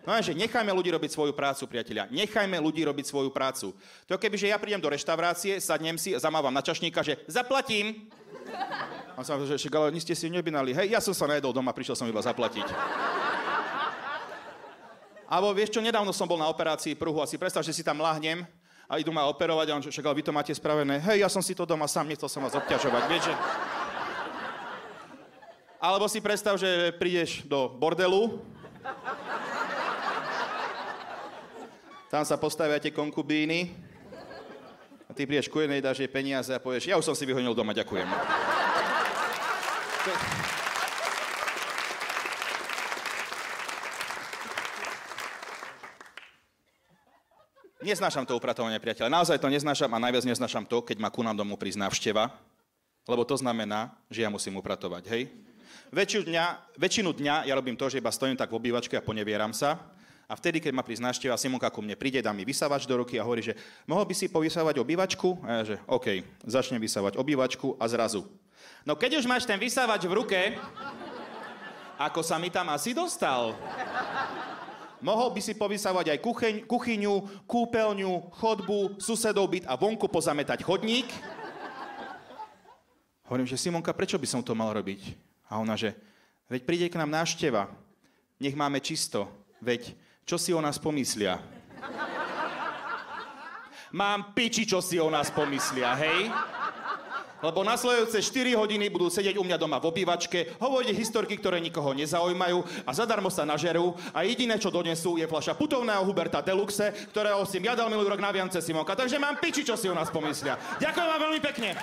No že nechajme ľudí robiť svoju prácu, priatelia. Nechajme ľudí robiť svoju prácu. To je keby, že ja prídem do reštaurácie, sadnem si, zamávam na čašníka, že zaplatím. A som že ale ni ste si nebinali. Hej, ja som sa najedol doma, prišiel som iba zaplatiť. Alebo vieš čo, nedávno som bol na operácii pruhu a si predstav, že si tam láhnem a idú ma operovať a on že vy to máte spravené. Hej, ja som si to doma sám, nechcel som vás obťažovať, vieš, že... Alebo si predstav, že prídeš do bordelu, tam sa postavia tie konkubíny a ty prídeš ku jednej, dáš jej peniaze a povieš, ja už som si vyhonil doma, ďakujem. Neznášam to upratovanie, priateľe. Naozaj to neznášam a najviac neznášam to, keď ma ku nám domu prísť návšteva, lebo to znamená, že ja musím upratovať, hej? Väčšinu dňa ja robím to, že iba stojím tak v obývačke a ponevieram sa. A vtedy, keď ma prísť návšteva, Simonka ku mne príde, dá mi vysavač do ruky a hovorí, že mohol by si povysávať obývačku? A ja že OK, začnem vysávať obývačku a zrazu. No keď už máš ten vysávač v ruke, ako sa mi tam asi dostal? Mohol by si povysávať aj kuchyňu, kúpeľňu, chodbu, susedov byt a vonku pozametať chodník? Hovorím, že Simonka, prečo by som to mal robiť? A ona, že veď príde k nám návšteva, nech máme čisto, veď čo si o nás pomyslia? Mám piči, čo si o nás pomyslia, hej? Lebo nasledujúce 4 hodiny budú sedieť u mňa doma v obývačke, hovoriť historky, ktoré nikoho nezaujímajú a zadarmo sa nažerú a jediné, čo donesú, je fľaša putovného Huberta Deluxe, ktorého si ja dal minulý rok na Vianoce, Simonka. Takže mám piči, čo si o nás pomyslia. Ďakujem vám veľmi pekne.